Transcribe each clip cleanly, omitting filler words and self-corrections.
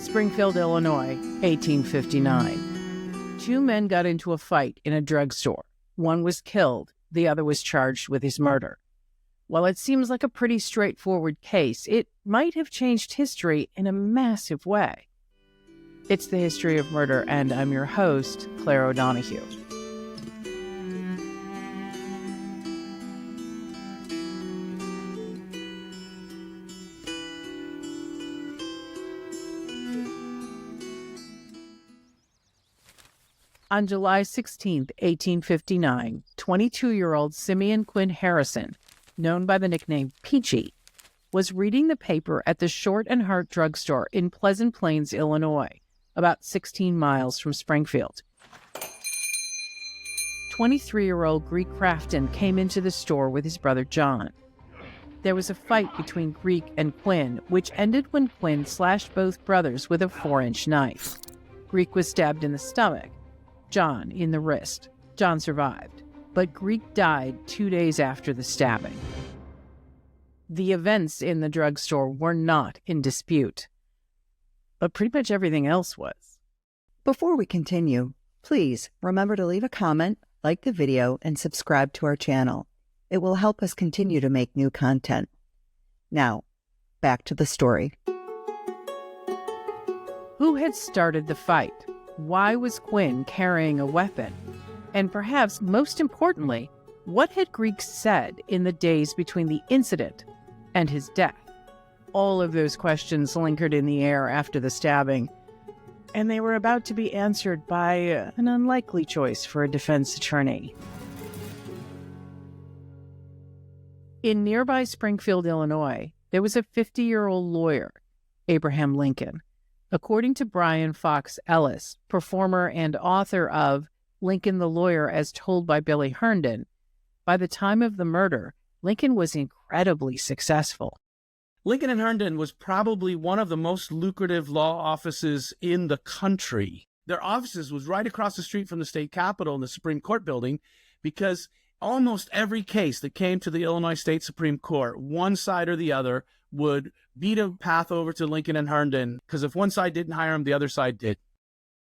Springfield, Illinois, 1859. Two men got into a fight in a drugstore. One was killed, the other was charged with his murder. While it seems like a pretty straightforward case, it might have changed history in a massive way. It's the history of murder, and I'm your host, Clare O'Donoghue. On July 16, 1859, 22-year-old Simeon Quinn Harrison, known by the nickname Peachy, was reading the paper at the Short and Hart drugstore in Pleasant Plains, Illinois, about 16 miles from Springfield. 23-year-old Greek Crafton came into the store with his brother John. There was a fight between Greek and Quinn, which ended when Quinn slashed both brothers with a 4-inch knife. Greek was stabbed in the stomach, John in the wrist. John survived, but Greek died 2 days after the stabbing. The events in the drugstore were not in dispute, but pretty much everything else was. Before we continue, please remember to leave a comment, like the video, and subscribe to our channel. It will help us continue to make new content. Now, back to the story. Who had started the fight? Why was Quinn carrying a weapon? And perhaps most importantly, what had Greek said in the days between the incident and his death? All of those questions lingered in the air after the stabbing, and they were about to be answered by an unlikely choice for a defense attorney. In nearby Springfield, Illinois, there was a 50-year-old lawyer, Abraham Lincoln. According to Brian Fox Ellis, performer and author of Lincoln the Lawyer as Told by Billy Herndon, by the time of the murder, Lincoln was incredibly successful. Lincoln and Herndon was probably one of the most lucrative law offices in the country. Their offices was right across the street from the state capitol in the Supreme Court building, because almost every case that came to the Illinois State Supreme Court, one side or the other would beat a path over to Lincoln and Herndon, because if one side didn't hire him, the other side did.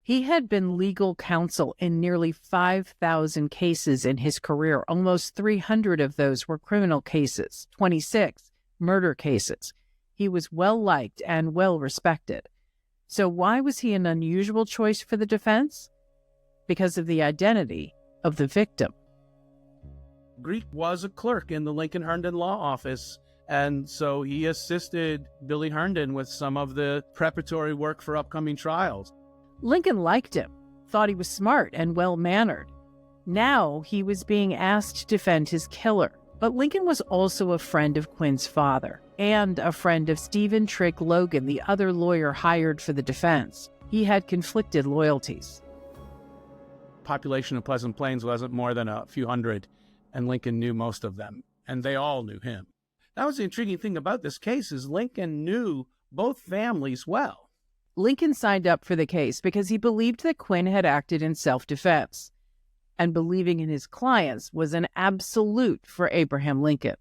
He had been legal counsel in nearly 5,000 cases in his career. Almost 300 of those were criminal cases, 26 murder cases. He was well-liked and well-respected. So why was he an unusual choice for the defense? Because of the identity of the victim. Greek was a clerk in the Lincoln Herndon law office, and so he assisted Billy Herndon with some of the preparatory work for upcoming trials. Lincoln liked him, thought he was smart and well-mannered. Now he was being asked to defend his killer. But Lincoln was also a friend of Quinn's father and a friend of Stephen Trick Logan, the other lawyer hired for the defense. He had conflicted loyalties. Population of Pleasant Plains wasn't more than a few hundred, and Lincoln knew most of them, and they all knew him. That was the intriguing thing about this case, is Lincoln knew both families well. Lincoln signed up for the case because he believed that Quinn had acted in self-defense, and believing in his clients was an absolute for Abraham Lincoln.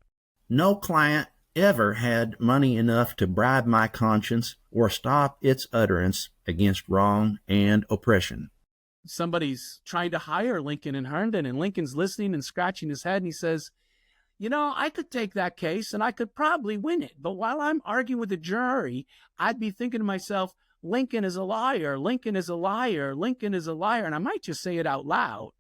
No client ever had money enough to bribe my conscience or stop its utterance against wrong and oppression. Somebody's trying to hire Lincoln and Herndon, and Lincoln's listening and scratching his head, and he says, "You know, I could take that case and I could probably win it. But while I'm arguing with the jury, I'd be thinking to myself, Lincoln is a liar, Lincoln is a liar, Lincoln is a liar." And I might just say it out loud.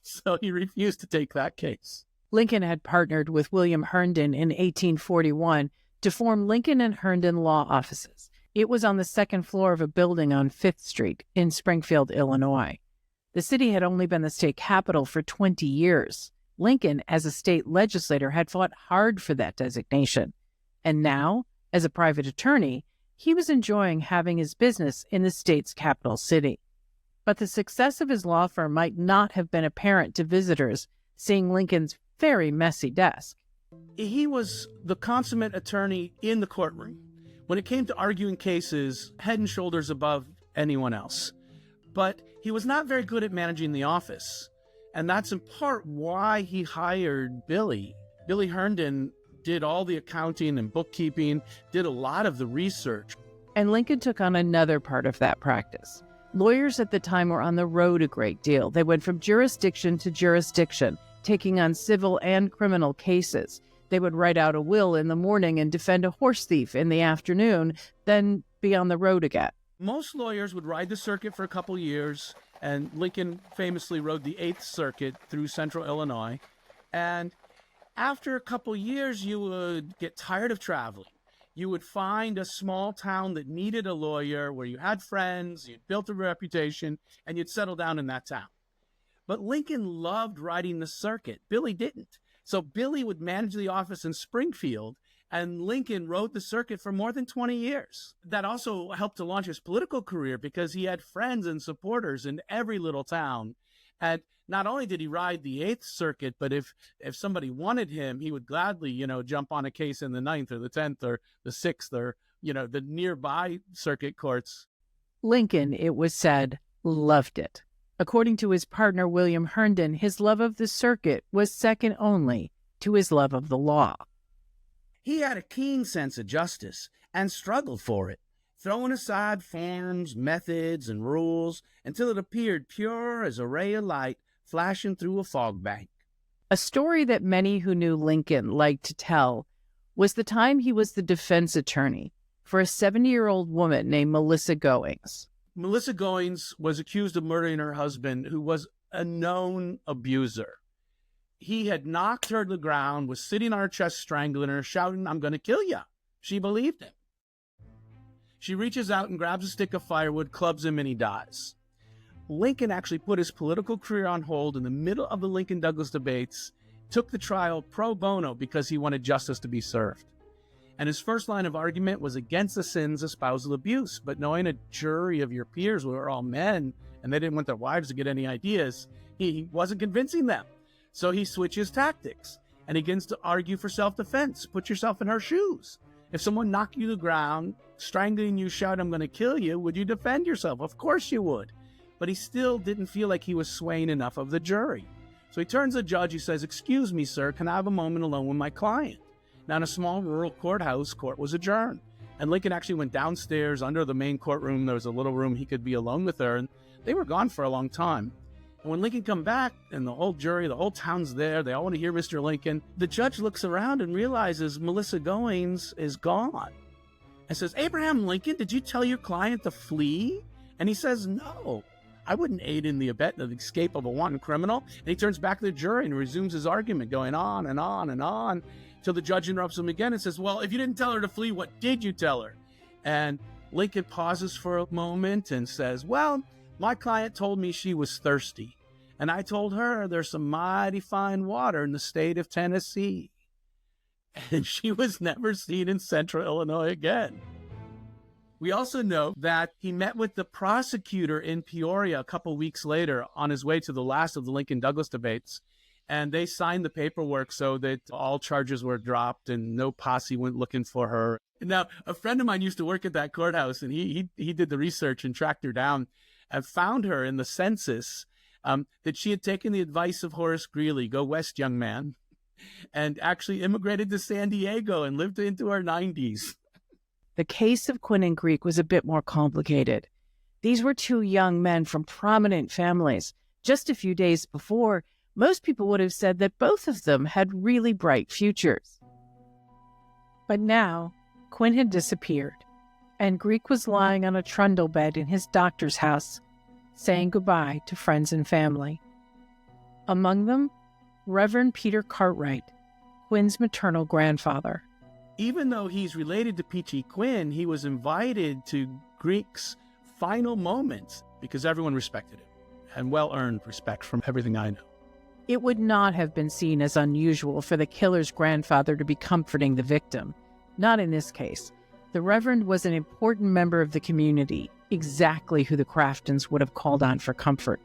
So he refused to take that case. Lincoln had partnered with William Herndon in 1841 to form Lincoln and Herndon law offices. It was on the second floor of a building on 5th Street in Springfield, Illinois. The city had only been the state capital for 20 years. Lincoln, as a state legislator, had fought hard for that designation. And now, as a private attorney, he was enjoying having his business in the state's capital city. But the success of his law firm might not have been apparent to visitors seeing Lincoln's very messy desk. He was the consummate attorney in the courtroom. When it came to arguing cases, head and shoulders above anyone else. But he was not very good at managing the office. And that's in part why he hired Billy. Billy Herndon did all the accounting and bookkeeping, did a lot of the research. And Lincoln took on another part of that practice. Lawyers at the time were on the road a great deal. They went from jurisdiction to jurisdiction, taking on civil and criminal cases. They would write out a will in the morning and defend a horse thief in the afternoon, then be on the road again. Most lawyers would ride the circuit for a couple years, and Lincoln famously rode the 8th Circuit through central Illinois. And after a couple years, you would get tired of traveling. You would find a small town that needed a lawyer, where you had friends, you'd built a reputation, and you'd settle down in that town. But Lincoln loved riding the circuit. Billy didn't. So Billy would manage the office in Springfield, and Lincoln rode the circuit for more than 20 years. That also helped to launch his political career because he had friends and supporters in every little town. And not only did he ride the 8th Circuit, but if somebody wanted him, he would gladly, jump on a case in the 9th or the 10th or the 6th or, the nearby circuit courts. Lincoln, it was said, loved it. According to his partner, William Herndon, his love of the circuit was second only to his love of the law. He had a keen sense of justice and struggled for it, throwing aside forms, methods, and rules until it appeared pure as a ray of light flashing through a fog bank. A story that many who knew Lincoln liked to tell was the time he was the defense attorney for a 70-year-old woman named Melissa Goings. Melissa Goings was accused of murdering her husband, who was a known abuser. He had knocked her to the ground, was sitting on her chest strangling her, shouting, "I'm going to kill you." She believed him. She reaches out and grabs a stick of firewood, clubs him, and he dies. Lincoln actually put his political career on hold in the middle of the Lincoln-Douglas debates, took the trial pro bono because he wanted justice to be served. And his first line of argument was against the sins of spousal abuse. But knowing a jury of your peers were all men and they didn't want their wives to get any ideas, he wasn't convincing them. So he switches tactics and he begins to argue for self-defense. Put yourself in her shoes. If someone knocked you to the ground, strangling you, shout, "I'm going to kill you," would you defend yourself? Of course you would. But he still didn't feel like he was swaying enough of the jury. So he turns to the judge. He says, "Excuse me, sir, can I have a moment alone with my client?" Now, in a small rural courthouse, court was adjourned. And Lincoln actually went downstairs under the main courtroom. There was a little room he could be alone with her. And they were gone for a long time. And when Lincoln come back, and the whole jury, the whole town's there, they all want to hear Mr. Lincoln, the judge looks around and realizes Melissa Goings is gone. And says, "Abraham Lincoln, did you tell your client to flee?" And he says, "No, I wouldn't aid in the abet of the escape of a wanton criminal." And he turns back to the jury and resumes his argument, going on and on and on, till the judge interrupts him again and says, "Well, if you didn't tell her to flee, what did you tell her?" And Lincoln pauses for a moment and says, "Well, my client told me she was thirsty. And I told her there's some mighty fine water in the state of Tennessee." And she was never seen in central Illinois again. We also know that he met with the prosecutor in Peoria a couple weeks later on his way to the last of the Lincoln-Douglas debates. And they signed the paperwork so that all charges were dropped and no posse went looking for her. Now, a friend of mine used to work at that courthouse, and he did the research and tracked her down and found her in the census that she had taken the advice of Horace Greeley, "Go west, young man," and actually immigrated to San Diego and lived into her 90s. The case of Quinn and Greek was a bit more complicated. These were two young men from prominent families. Just a few days before, most people would have said that both of them had really bright futures. But now, Quinn had disappeared, and Greek was lying on a trundle bed in his doctor's house, saying goodbye to friends and family. Among them, Reverend Peter Cartwright, Quinn's maternal grandfather. Even though he's related to Peachy Quinn, he was invited to Greek's final moments because everyone respected him, and well-earned respect from everything I know. It would not have been seen as unusual for the killer's grandfather to be comforting the victim. Not in this case. The Reverend was an important member of the community, exactly who the Craftons would have called on for comfort.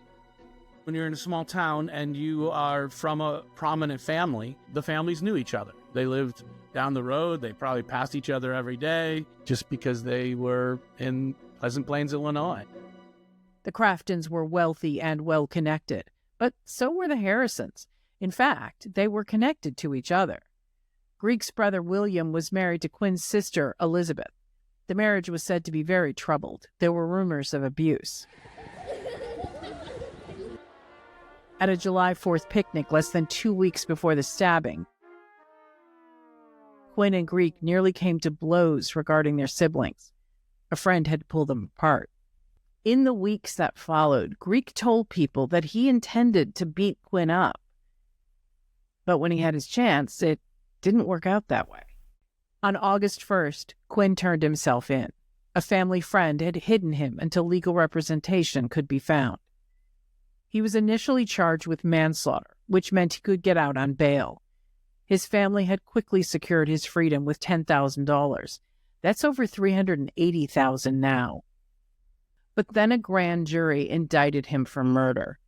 When you're in a small town and you are from a prominent family, the families knew each other. They lived down the road. They probably passed each other every day just because they were in Pleasant Plains, Illinois. The Craftons were wealthy and well-connected, but so were the Harrisons. In fact, they were connected to each other. Greek's brother William was married to Quinn's sister, Elizabeth. The marriage was said to be very troubled. There were rumors of abuse. At a July 4th picnic less than 2 weeks before the stabbing, Quinn and Greek nearly came to blows regarding their siblings. A friend had pulled them apart. In the weeks that followed, Greek told people that he intended to beat Quinn up. But when he had his chance, it didn't work out that way. On August 1st, Quinn turned himself in. A family friend had hidden him until legal representation could be found. He was initially charged with manslaughter, which meant he could get out on bail. His family had quickly secured his freedom with $10,000. That's over $380,000 now. But then a grand jury indicted him for murder.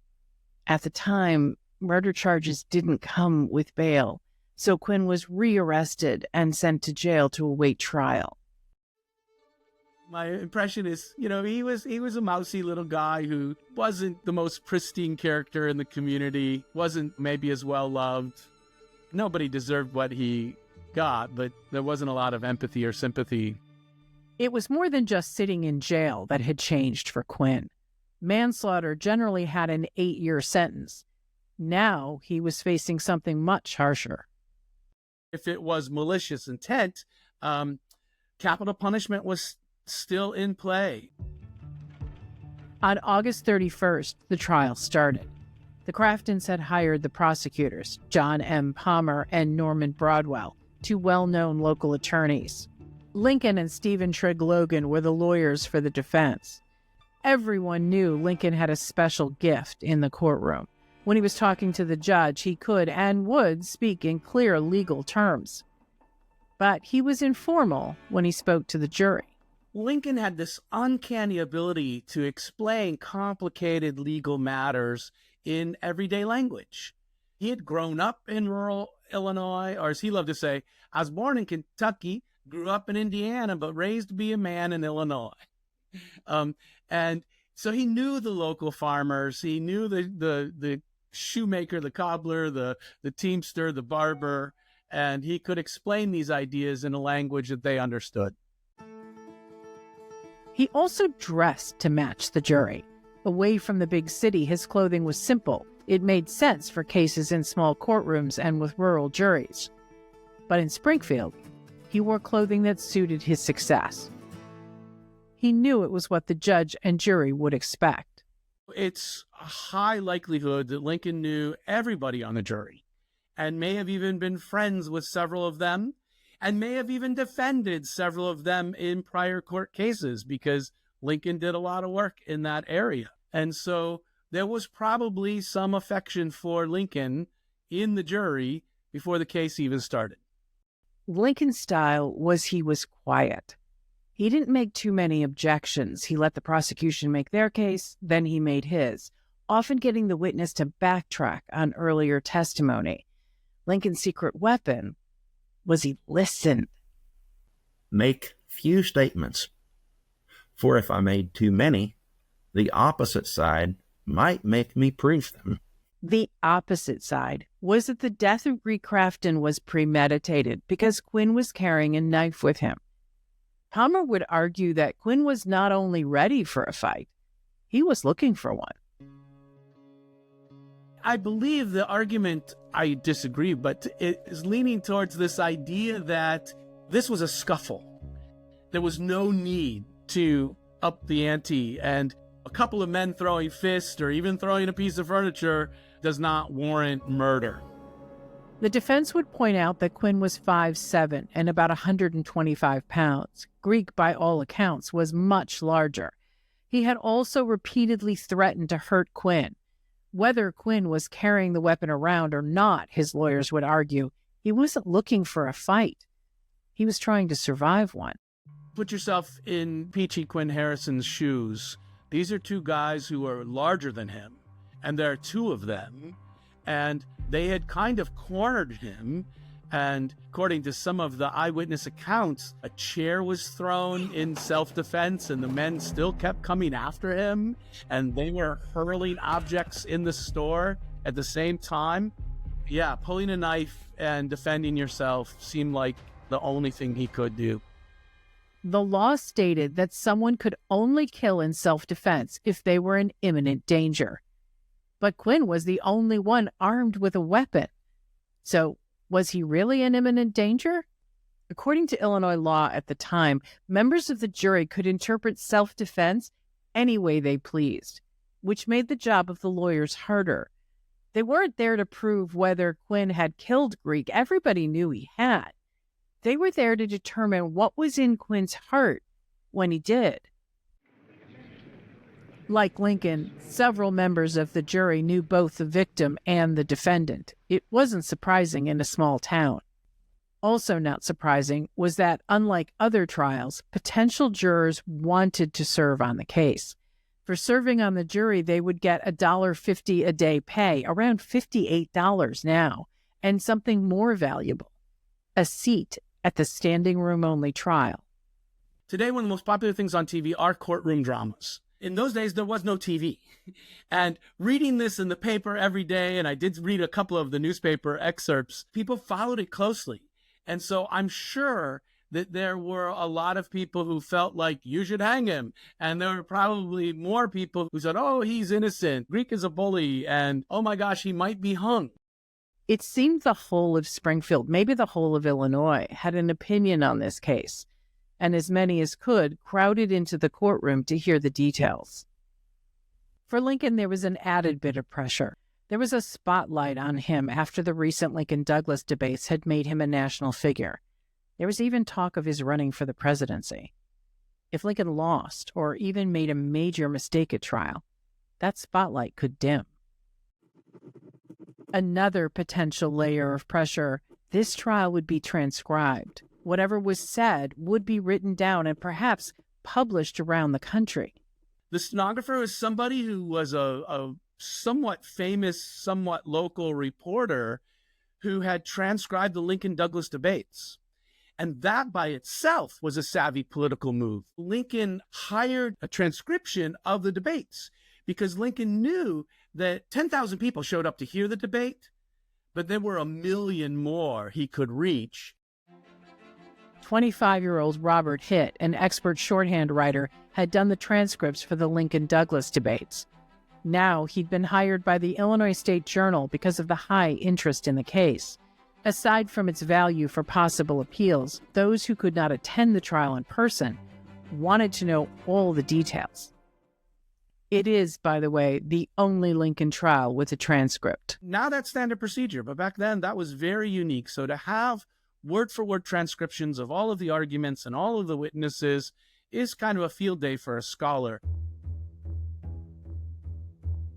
At the time, murder charges didn't come with bail, so Quinn was rearrested and sent to jail to await trial. My impression is, he was a mousy little guy who wasn't the most pristine character in the community, wasn't maybe as well loved. Nobody deserved what he got, but there wasn't a lot of empathy or sympathy. It was more than just sitting in jail that had changed for Quinn. Manslaughter generally had an 8-year sentence. Now he was facing something much harsher. If it was malicious intent, capital punishment was still in play. On August 31st, the trial started. The Craftons had hired the prosecutors, John M. Palmer and Norman Broadwell, two well-known local attorneys. Lincoln and Stephen Trigg Logan were the lawyers for the defense. Everyone knew Lincoln had a special gift in the courtroom. When he was talking to the judge, he could and would speak in clear legal terms. But he was informal when he spoke to the jury. Lincoln had this uncanny ability to explain complicated legal matters in everyday language. He had grown up in rural Illinois, or as he loved to say, I was born in Kentucky, grew up in Indiana, but raised to be a man in Illinois. And so he knew the local farmers. He knew the shoemaker, the cobbler, the teamster, the barber, and he could explain these ideas in a language that they understood. He also dressed to match the jury. Away from the big city, his clothing was simple. It made sense for cases in small courtrooms and with rural juries. But in Springfield, he wore clothing that suited his success. He knew it was what the judge and jury would expect. It's a high likelihood that Lincoln knew everybody on the jury and may have even been friends with several of them and may have even defended several of them in prior court cases because Lincoln did a lot of work in that area. And so there was probably some affection for Lincoln in the jury before the case even started. Lincoln's style was he was quiet. He didn't make too many objections. He let the prosecution make their case, then he made his, often getting the witness to backtrack on earlier testimony. Lincoln's secret weapon was he listened. Make few statements, for if I made too many, the opposite side might make me prove them. The opposite side was that the death of Greek Crafton was premeditated because Quinn was carrying a knife with him. Palmer would argue that Quinn was not only ready for a fight, he was looking for one. I believe the argument, I disagree, but it is leaning towards this idea that this was a scuffle. There was no need to up the ante, and a couple of men throwing fists or even throwing a piece of furniture does not warrant murder. The defense would point out that Quinn was 5'7" and about 125 pounds. Greek, by all accounts, was much larger. He had also repeatedly threatened to hurt Quinn. Whether Quinn was carrying the weapon around or not, his lawyers would argue, he wasn't looking for a fight. He was trying to survive one. Put yourself in Peachy Quinn Harrison's shoes. These are two guys who are larger than him, and there are two of them, and they had kind of cornered him, and according to some of the eyewitness accounts, a chair was thrown in self-defense, and the men still kept coming after him, and they were hurling objects in the store at the same time. Yeah, pulling a knife and defending yourself seemed like the only thing he could do. The law stated that someone could only kill in self-defense if they were in imminent danger. But Quinn was the only one armed with a weapon. So, was he really in imminent danger? According to Illinois law at the time, members of the jury could interpret self-defense any way they pleased, which made the job of the lawyers harder. They weren't there to prove whether Quinn had killed Greek. Everybody knew he had. They were there to determine what was in Quinn's heart when he did. Like Lincoln, several members of the jury knew both the victim and the defendant. It wasn't surprising in a small town. Also not surprising was that, unlike other trials, potential jurors wanted to serve on the case. For serving on the jury, they would get $1.50 a day pay, around $58 now, and something more valuable, a seat at the standing room only trial. Today, one of the most popular things on TV are courtroom dramas. In those days, there was no TV. And reading this in the paper every day, and I did read a couple of the newspaper excerpts, people followed it closely. And so I'm sure that there were a lot of people who felt like you should hang him. And there were probably more people who said, oh, he's innocent. Greek is a bully. And oh my gosh, he might be hung. It seemed the whole of Springfield, maybe the whole of Illinois, had an opinion on this case, and as many as could crowded into the courtroom to hear the details. For Lincoln, there was an added bit of pressure. There was a spotlight on him after the recent Lincoln-Douglas debates had made him a national figure. There was even talk of his running for the presidency. If Lincoln lost, or even made a major mistake at trial, that spotlight could dim. Another potential layer of pressure: this trial would be transcribed. Whatever was said would be written down and perhaps published around the country. The stenographer was somebody who was a somewhat famous, somewhat local reporter who had transcribed the Lincoln-Douglas debates. And that by itself was a savvy political move. Lincoln hired a transcription of the debates because Lincoln knew that 10,000 people showed up to hear the debate, but there were 1 million more he could reach. 25-year-old Robert Hitt, an expert shorthand writer, had done the transcripts for the Lincoln-Douglas debates. Now he'd been hired by the Illinois State Journal because of the high interest in the case. Aside from its value for possible appeals, those who could not attend the trial in person wanted to know all the details. It is, by the way, the only Lincoln trial with a transcript. Now that's standard procedure, but back then that was very unique. So to have word-for-word transcriptions of all of the arguments and all of the witnesses is kind of a field day for a scholar.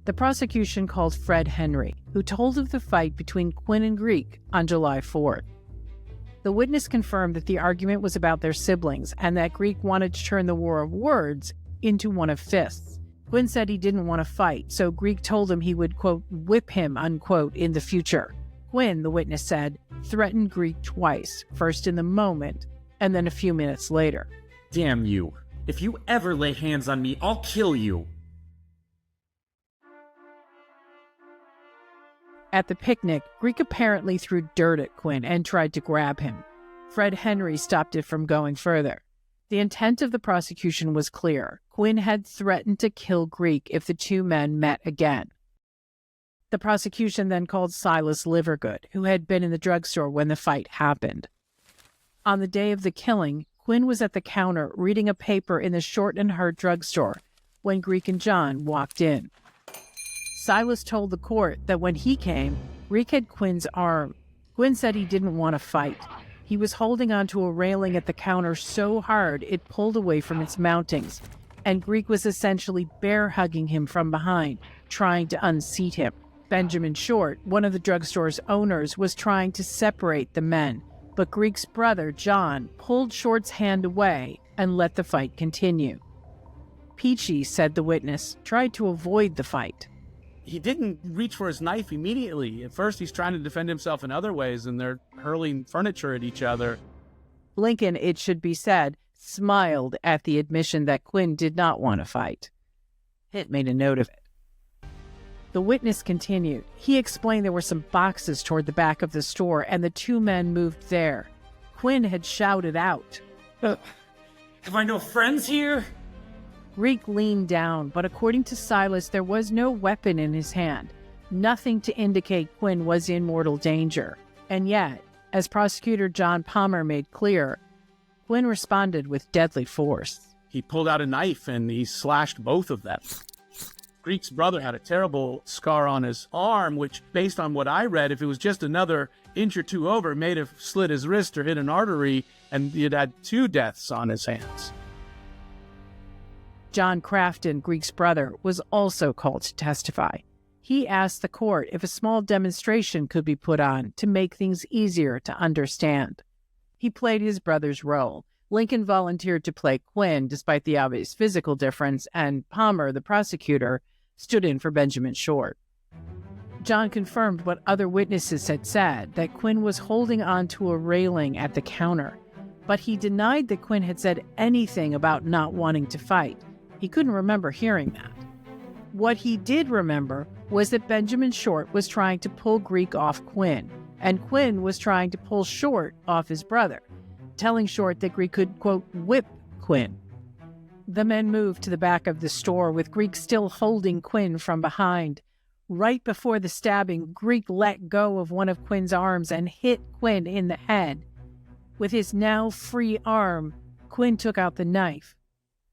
The prosecution called Fred Henry, who told of the fight between Quinn and Greek on July 4th. The witness confirmed that the argument was about their siblings and that Greek wanted to turn the war of words into one of fists. Quinn said he didn't want to fight, so Greek told him he would, quote, whip him, unquote, in the future. Quinn, the witness said, threatened Greek twice, first in the moment and then a few minutes later. Damn you. If you ever lay hands on me, I'll kill you. At the picnic, Greek apparently threw dirt at Quinn and tried to grab him. Fred Henry stopped it from going further. The intent of the prosecution was clear. Quinn had threatened to kill Greek if the two men met again. The prosecution then called Silas Livergood, who had been in the drugstore when the fight happened. On the day of the killing, Quinn was at the counter reading a paper in the Short and Hart drugstore when Greek and John walked in. Silas told the court that when he came, Greek had Quinn's arm. Quinn said he didn't want to fight. He was holding onto a railing at the counter so hard it pulled away from its mountings, and Greek was essentially bear-hugging him from behind, trying to unseat him. Benjamin Short, one of the drugstore's owners, was trying to separate the men, but Greek's brother, John, pulled Short's hand away and let the fight continue. Peachy, said the witness, tried to avoid the fight. He didn't reach for his knife immediately. At first, he's trying to defend himself in other ways, and they're hurling furniture at each other. Lincoln, it should be said, smiled at the admission that Quinn did not want to fight. Hitt made a note of it. The witness continued. He explained there were some boxes toward the back of the store, and the two men moved there. Quinn had shouted out. Have I no friends here? Greek leaned down, but according to Silas, there was no weapon in his hand, nothing to indicate Quinn was in mortal danger. And yet, as Prosecutor John Palmer made clear, Quinn responded with deadly force. He pulled out a knife and he slashed both of them. Greek's brother had a terrible scar on his arm, which, based on what I read, if it was just another inch or two over, may have slit his wrist or hit an artery, and he had had 2 deaths on his hands. John Crafton, Greek's brother, was also called to testify. He asked the court if a small demonstration could be put on to make things easier to understand. He played his brother's role. Lincoln volunteered to play Quinn, despite the obvious physical difference, and Palmer, the prosecutor, stood in for Benjamin Short. John confirmed what other witnesses had said, that Quinn was holding onto a railing at the counter, but he denied that Quinn had said anything about not wanting to fight. He couldn't remember hearing that. What he did remember was that Benjamin Short was trying to pull Greek off Quinn, and Quinn was trying to pull Short off his brother, telling Short that Greek could, quote, whip Quinn. The men moved to the back of the store, with Greek still holding Quinn from behind. Right before the stabbing, Greek let go of one of Quinn's arms and hit Quinn in the head. With his now free arm, Quinn took out the knife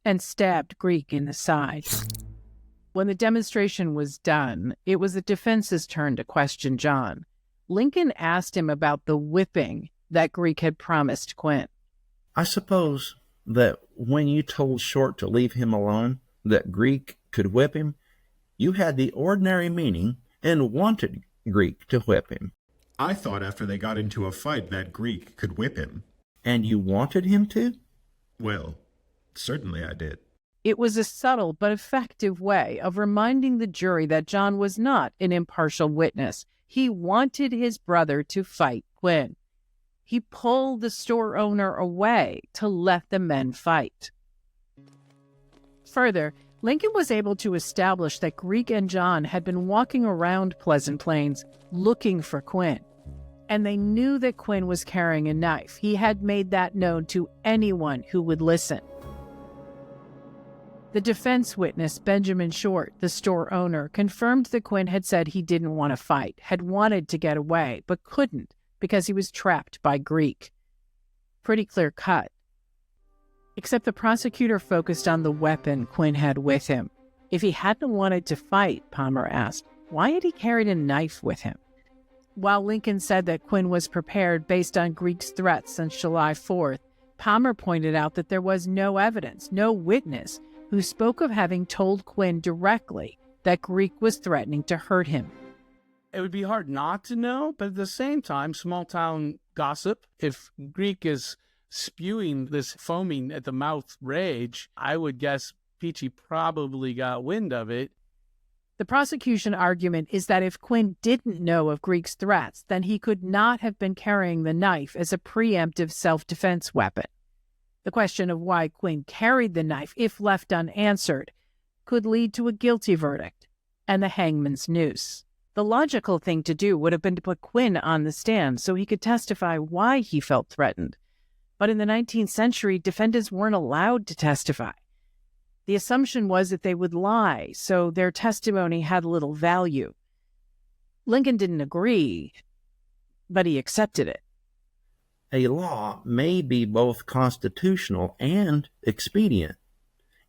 and stabbed Greek in the side. When the demonstration was done, it was the defense's turn to question John. Lincoln asked him about the whipping that Greek had promised Quinn. I suppose that when you told Short to leave him alone, that Greek could whip him, you had the ordinary meaning and wanted Greek to whip him. I thought after they got into a fight that Greek could whip him. And you wanted him to? Well, certainly I did. It was a subtle but effective way of reminding the jury that John was not an impartial witness. He wanted his brother to fight Quinn. He pulled the store owner away to let the men fight. Further, Lincoln was able to establish that Greek and John had been walking around Pleasant Plains looking for Quinn, and they knew that Quinn was carrying a knife. He had made that known to anyone who would listen. The defense witness, Benjamin Short, the store owner, confirmed that Quinn had said he didn't want to fight, had wanted to get away, but couldn't because he was trapped by Greek. Pretty clear cut. Except the prosecutor focused on the weapon Quinn had with him. If he hadn't wanted to fight, Palmer asked, why had he carried a knife with him? While Lincoln said that Quinn was prepared based on Greek's threats on July 4th, Palmer pointed out that there was no evidence, no witness, who spoke of having told Quinn directly that Greek was threatening to hurt him. It would be hard not to know, but at the same time, small-town gossip, if Greek is spewing this foaming at the mouth rage, I would guess Peachy probably got wind of it. The prosecution argument is that if Quinn didn't know of Greek's threats, then he could not have been carrying the knife as a preemptive self-defense weapon. The question of why Quinn carried the knife, if left unanswered, could lead to a guilty verdict and the hangman's noose. The logical thing to do would have been to put Quinn on the stand so he could testify why he felt threatened. But in the 19th century, defendants weren't allowed to testify. The assumption was that they would lie, so their testimony had little value. Lincoln didn't agree, but he accepted it. A law may be both constitutional and expedient,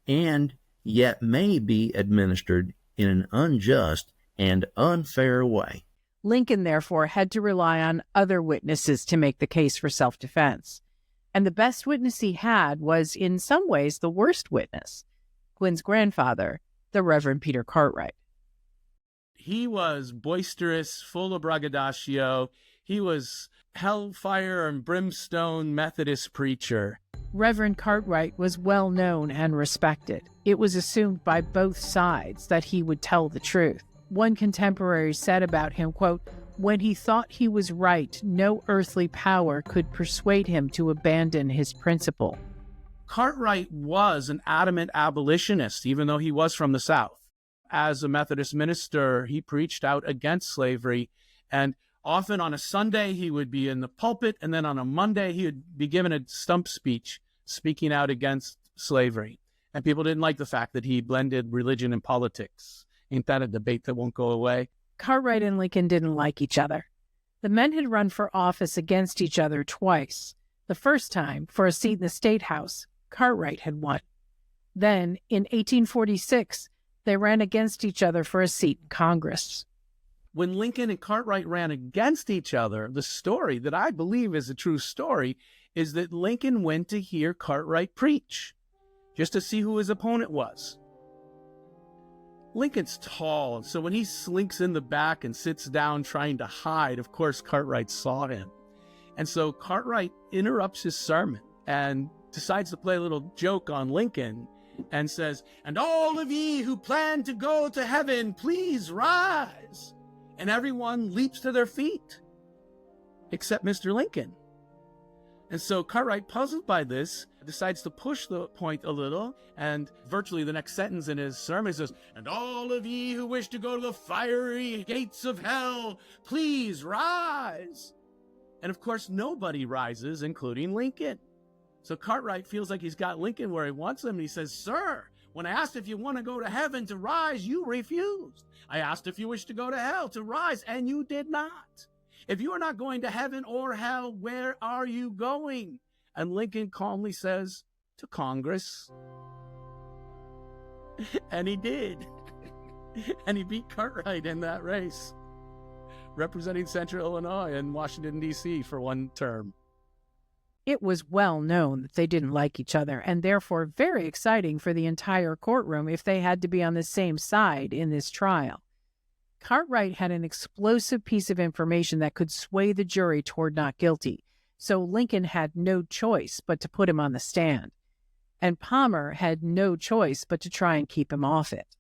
and yet may be administered in an unjust and unfair way. Lincoln, therefore, had to rely on other witnesses to make the case for self-defense. And the best witness he had was, in some ways, the worst witness, Quinn's grandfather, the Reverend Peter Cartwright. He was boisterous, full of braggadocio. He was hellfire and brimstone Methodist preacher. Reverend Cartwright was well known and respected. It was assumed by both sides that he would tell the truth. One contemporary said about him, quote, "When he thought he was right, no earthly power could persuade him to abandon his principle." Cartwright was an adamant abolitionist, even though he was from the South. As a Methodist minister, he preached out against slavery, and often on a Sunday he would be in the pulpit, and then on a Monday he would be given a stump speech speaking out against slavery. And people didn't like the fact that he blended religion and politics. Ain't that a debate that won't go away? Cartwright and Lincoln didn't like each other. The men had run for office against each other twice. The first time, for a seat in the State House, Cartwright had won. Then, in 1846, they ran against each other for a seat in Congress. When Lincoln and Cartwright ran against each other, the story that I believe is a true story is that Lincoln went to hear Cartwright preach, just to see who his opponent was. Lincoln's tall, so when he slinks in the back and sits down trying to hide, of course Cartwright saw him. And so Cartwright interrupts his sermon and decides to play a little joke on Lincoln and says, "And all of ye who plan to go to heaven, please rise." And everyone leaps to their feet, except Mr. Lincoln. And so Cartwright, puzzled by this, decides to push the point a little, and virtually the next sentence in his sermon says, "And all of ye who wish to go to the fiery gates of hell, please rise." And of course, nobody rises, including Lincoln. So Cartwright feels like he's got Lincoln where he wants him, and he says, "Sir, when I asked if you want to go to heaven to rise, you refused. I asked if you wish to go to hell to rise, and you did not. If you are not going to heaven or hell, where are you going?" And Lincoln calmly says, "To Congress." And he did. And he beat Cartwright in that race, representing Central Illinois and Washington, D.C. for one term. It was well known that they didn't like each other, and therefore very exciting for the entire courtroom if they had to be on the same side in this trial. Cartwright had an explosive piece of information that could sway the jury toward not guilty, so Lincoln had no choice but to put him on the stand. And Palmer had no choice but to try and keep him off it.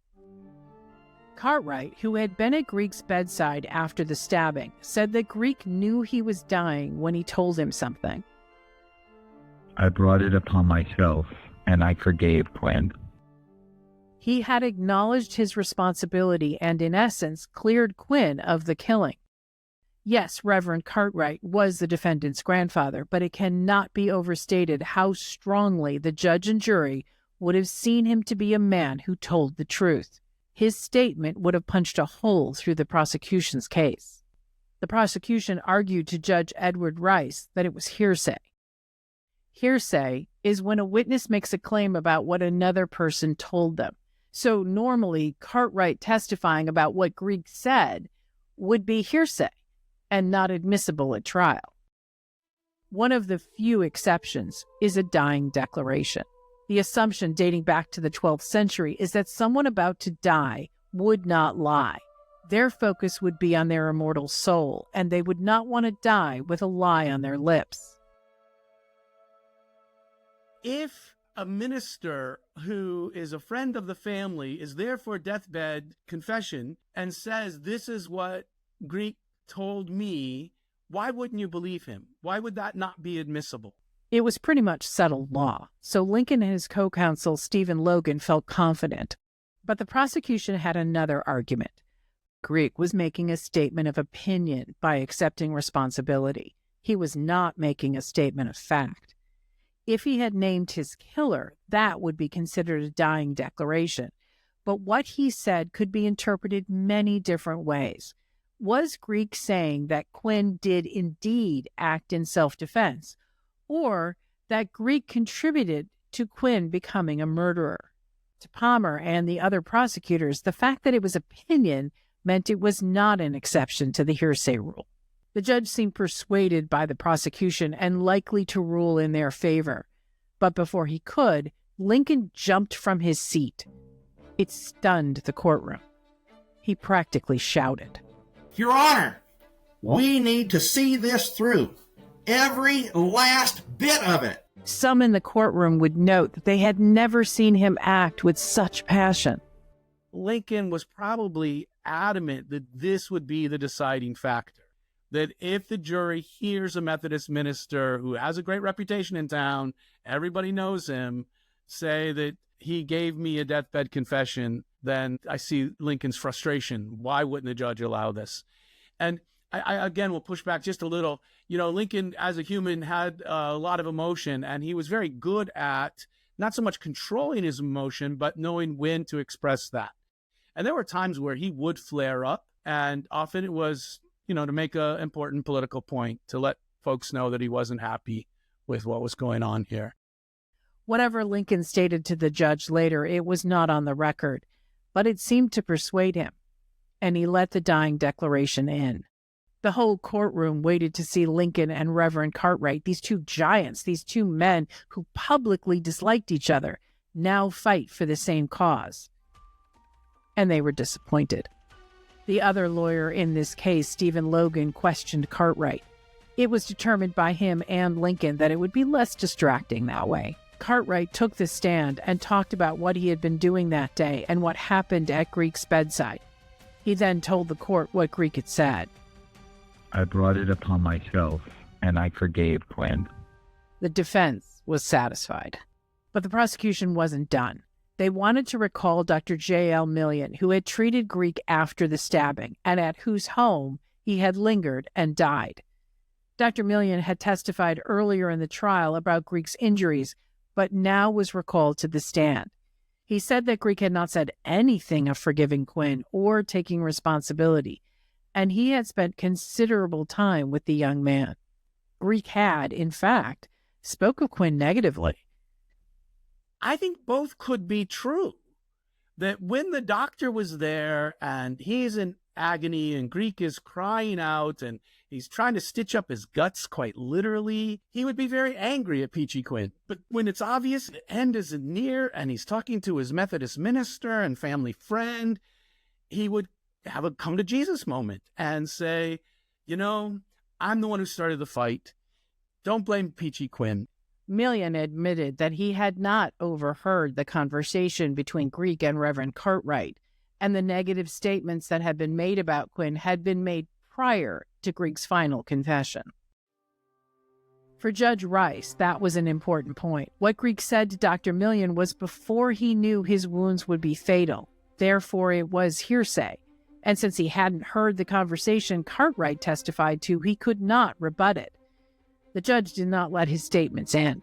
Cartwright, who had been at Greek's bedside after the stabbing, said that Greek knew he was dying when he told him something. "I brought it upon myself, and I forgave Quinn." He had acknowledged his responsibility and, in essence, cleared Quinn of the killing. Yes, Reverend Cartwright was the defendant's grandfather, but it cannot be overstated how strongly the judge and jury would have seen him to be a man who told the truth. His statement would have punched a hole through the prosecution's case. The prosecution argued to Judge Edward Rice that it was hearsay. Hearsay is when a witness makes a claim about what another person told them. So normally, Cartwright testifying about what Greek said would be hearsay and not admissible at trial. One of the few exceptions is a dying declaration. The assumption dating back to the 12th century is that someone about to die would not lie. Their focus would be on their immortal soul, and they would not want to die with a lie on their lips. If a minister who is a friend of the family is there for a deathbed confession and says, "This is what Greek told me," why wouldn't you believe him? Why would that not be admissible? It was pretty much settled law, so Lincoln and his co-counsel Stephen Logan felt confident. But the prosecution had another argument. Greek was making a statement of opinion by accepting responsibility. He was not making a statement of fact. If he had named his killer, that would be considered a dying declaration. But what he said could be interpreted many different ways. Was Greek saying that Quinn did indeed act in self-defense, or that Greek contributed to Quinn becoming a murderer? To Palmer and the other prosecutors, the fact that it was opinion meant it was not an exception to the hearsay rule. The judge seemed persuaded by the prosecution and likely to rule in their favor. But before he could, Lincoln jumped from his seat. It stunned the courtroom. He practically shouted, Your Honor, we need to see this through. Every last bit of it. Some in the courtroom would note that they had never seen him act with such passion. Lincoln was probably adamant that this would be the deciding factor. That if the jury hears a Methodist minister who has a great reputation in town, everybody knows him, say that he gave me a deathbed confession, then I see Lincoln's frustration. Why wouldn't the judge allow this? And I again will push back just a little. Lincoln as a human had a lot of emotion, and he was very good at not so much controlling his emotion, but knowing when to express that. And there were times where he would flare up, and often it was, to make an important political point, to let folks know that he wasn't happy with what was going on here. Whatever Lincoln stated to the judge later, it was not on the record, but it seemed to persuade him, and he let the dying declaration in. The whole courtroom waited to see Lincoln and Reverend Cartwright, these two giants, these two men who publicly disliked each other, now fight for the same cause. And they were disappointed. The other lawyer in this case, Stephen Logan, questioned Cartwright. It was determined by him and Lincoln that it would be less distracting that way. Cartwright took the stand and talked about what he had been doing that day and what happened at Greek's bedside. He then told the court what Greek had said. I brought it upon myself, and I forgave Quinn. The defense was satisfied. But the prosecution wasn't done. They wanted to recall Dr. J.L. Million, who had treated Greek after the stabbing and at whose home he had lingered and died. Dr. Million had testified earlier in the trial about Greek's injuries, but now was recalled to the stand. He said that Greek had not said anything of forgiving Quinn or taking responsibility, and he had spent considerable time with the young man. Greek had, in fact, spoke of Quinn negatively. I think both could be true. That when the doctor was there and he's in agony and Greek is crying out and he's trying to stitch up his guts quite literally, he would be very angry at Peachy Quinn. But when it's obvious the end is near and he's talking to his Methodist minister and family friend, he would have a come to Jesus moment and say, I'm the one who started the fight. Don't blame Peachy Quinn. Million admitted that he had not overheard the conversation between Greek and Reverend Cartwright, and the negative statements that had been made about Quinn had been made prior to Greek's final confession. For Judge Rice, that was an important point. What Greek said to Dr. Million was before he knew his wounds would be fatal. Therefore, it was hearsay. And since he hadn't heard the conversation Cartwright testified to, he could not rebut it. The judge did not let his statements in.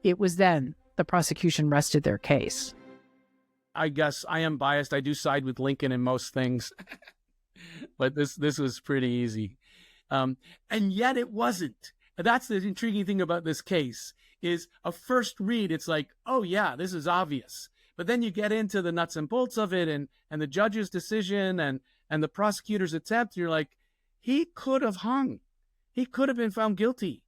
It was then the prosecution rested their case. I guess I am biased. I do side with Lincoln in most things. But this was pretty easy. And yet it wasn't. That's the intriguing thing about this case, is a first read, it's like, oh yeah, this is obvious. But then you get into the nuts and bolts of it and the judge's decision and the prosecutor's attempt, you're like, he could have hung. He could have been found guilty.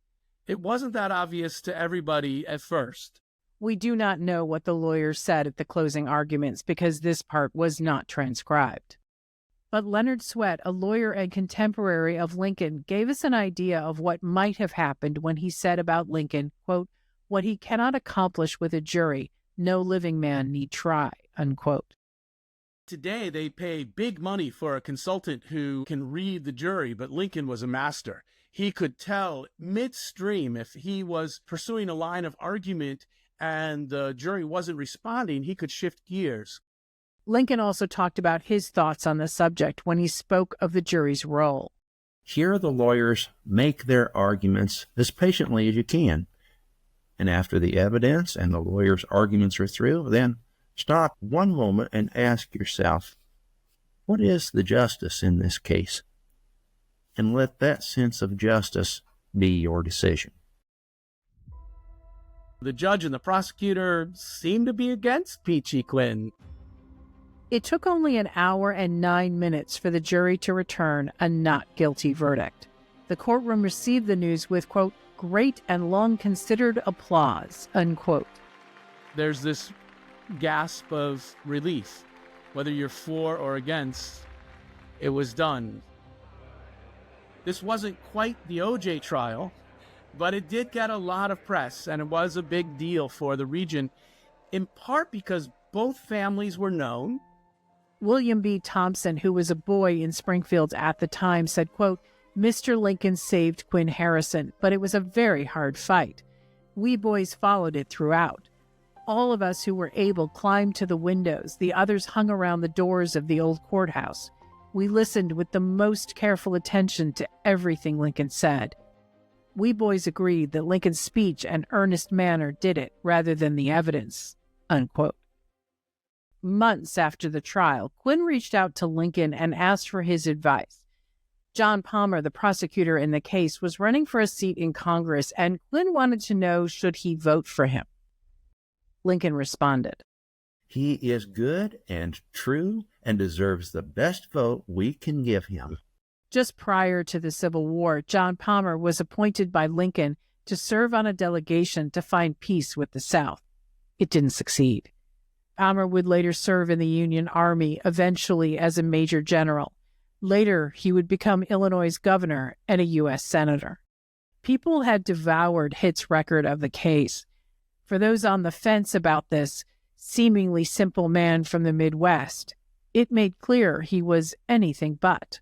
It wasn't that obvious to everybody at first. We do not know what the lawyers said at the closing arguments because this part was not transcribed. But Leonard Sweat, a lawyer and contemporary of Lincoln, gave us an idea of what might have happened when he said about Lincoln, quote, what he cannot accomplish with a jury, no living man need try, unquote. Today, they pay big money for a consultant who can read the jury, but Lincoln was a master. He could tell midstream if he was pursuing a line of argument and the jury wasn't responding, he could shift gears. Lincoln also talked about his thoughts on the subject when he spoke of the jury's role. Hear the lawyers make their arguments as patiently as you can. And after the evidence and the lawyers' arguments are through, then stop one moment and ask yourself, what is the justice in this case? And let that sense of justice be your decision. The judge and the prosecutor seemed to be against Peachy Quinn. It took only an hour and 9 minutes for the jury to return a not guilty verdict. The courtroom received the news with, quote, great and long considered applause, unquote. There's this gasp of relief. Whether you're for or against, it was done. This wasn't quite the OJ trial, but it did get a lot of press, and it was a big deal for the region, in part because both families were known. William B. Thompson, who was a boy in Springfield at the time, said, quote, Mr. Lincoln saved Quinn Harrison, but it was a very hard fight. We boys followed it throughout. All of us who were able climbed to the windows. The others hung around the doors of the old courthouse. We listened with the most careful attention to everything Lincoln said. We boys agreed that Lincoln's speech and earnest manner did it rather than the evidence," unquote. Months after the trial, Quinn reached out to Lincoln and asked for his advice. John Palmer, the prosecutor in the case, was running for a seat in Congress, and Quinn wanted to know should he vote for him. Lincoln responded, "He is good and true and deserves the best vote we can give him." Just prior to the Civil War, John Palmer was appointed by Lincoln to serve on a delegation to find peace with the South. It didn't succeed. Palmer would later serve in the Union Army, eventually as a major general. Later, he would become Illinois' governor and a U.S. senator. People had devoured Hitt's record of the case. For those on the fence about this seemingly simple man from the Midwest, it made clear he was anything but.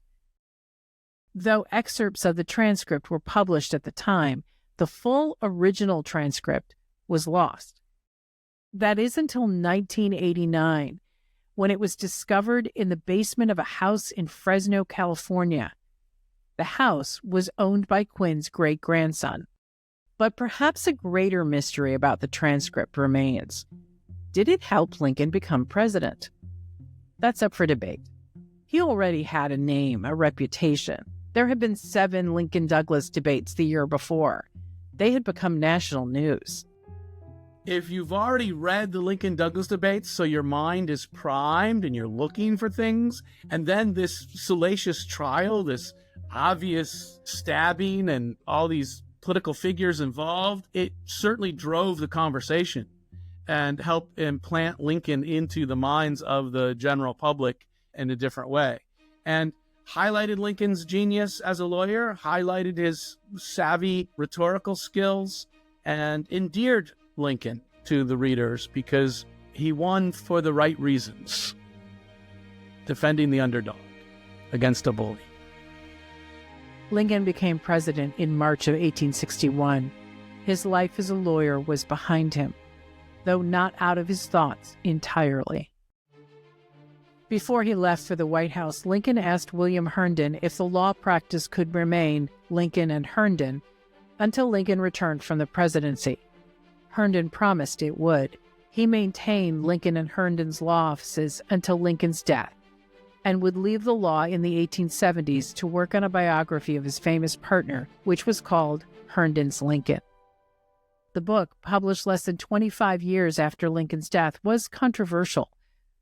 Though excerpts of the transcript were published at the time, the full original transcript was lost. That is until 1989, when it was discovered in the basement of a house in Fresno, California. The house was owned by Quinn's great-grandson. But perhaps a greater mystery about the transcript remains. Did it help Lincoln become president? That's up for debate. He already had a name, a reputation. There had been 7 Lincoln-Douglas debates the year before. They had become national news. If you've already read the Lincoln-Douglas debates, so your mind is primed and you're looking for things, and then this salacious trial, this obvious stabbing and all these political figures involved, it certainly drove the conversation and helped implant Lincoln into the minds of the general public in a different way. And highlighted Lincoln's genius as a lawyer, highlighted his savvy rhetorical skills, and endeared Lincoln to the readers because he won for the right reasons, defending the underdog against a bully. Lincoln became president in March of 1861. His life as a lawyer was behind him, though not out of his thoughts entirely. Before he left for the White House, Lincoln asked William Herndon if the law practice could remain Lincoln and Herndon until Lincoln returned from the presidency. Herndon promised it would. He maintained Lincoln and Herndon's law offices until Lincoln's death, and would leave the law in the 1870s to work on a biography of his famous partner, which was called Herndon's Lincoln. The book, published less than 25 years after Lincoln's death, was controversial.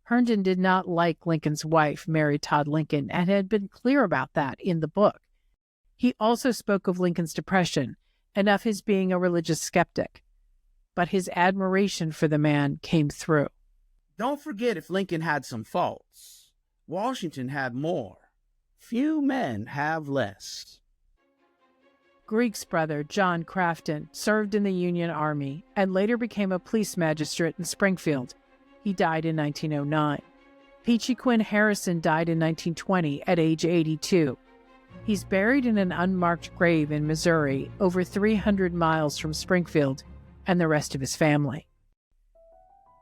Herndon did not like Lincoln's wife, Mary Todd Lincoln, and had been clear about that in the book. He also spoke of Lincoln's depression and of his being a religious skeptic. But his admiration for the man came through. Don't forget, if Lincoln had some faults, Washington had more. Few men have less. Greek's brother, John Crafton, served in the Union Army and later became a police magistrate in Springfield. He died in 1909. Peachy Quinn Harrison died in 1920 at age 82. He's buried in an unmarked grave in Missouri, over 300 miles from Springfield, and the rest of his family.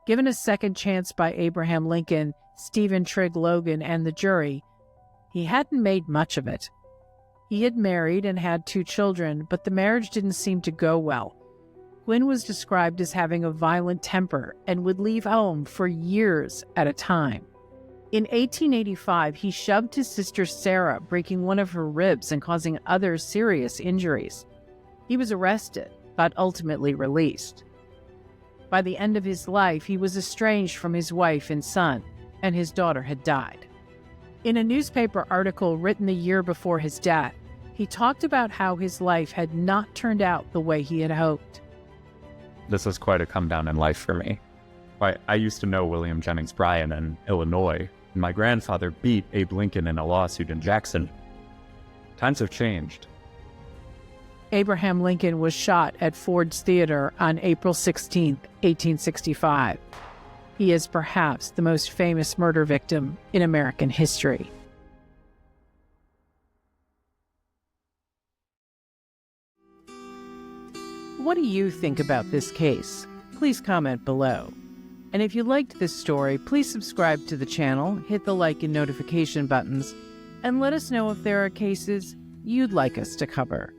Given a second chance by Abraham Lincoln, Stephen Trigg Logan, and the jury, he hadn't made much of it. He had married and had 2 children, but the marriage didn't seem to go well. Quinn was described as having a violent temper and would leave home for years at a time. In 1885, he shoved his sister Sarah, breaking one of her ribs and causing other serious injuries. He was arrested, but ultimately released. By the end of his life, he was estranged from his wife and son, and his daughter had died. In a newspaper article written the year before his death, he talked about how his life had not turned out the way he had hoped. This was quite a come down in life for me. I used to know William Jennings Bryan in Illinois, and my grandfather beat Abe Lincoln in a lawsuit in Jackson. Times have changed. Abraham Lincoln was shot at Ford's Theater on April 16, 1865. He is perhaps the most famous murder victim in American history. What do you think about this case? Please comment below. And if you liked this story, please subscribe to the channel, hit the like and notification buttons, and let us know if there are cases you'd like us to cover.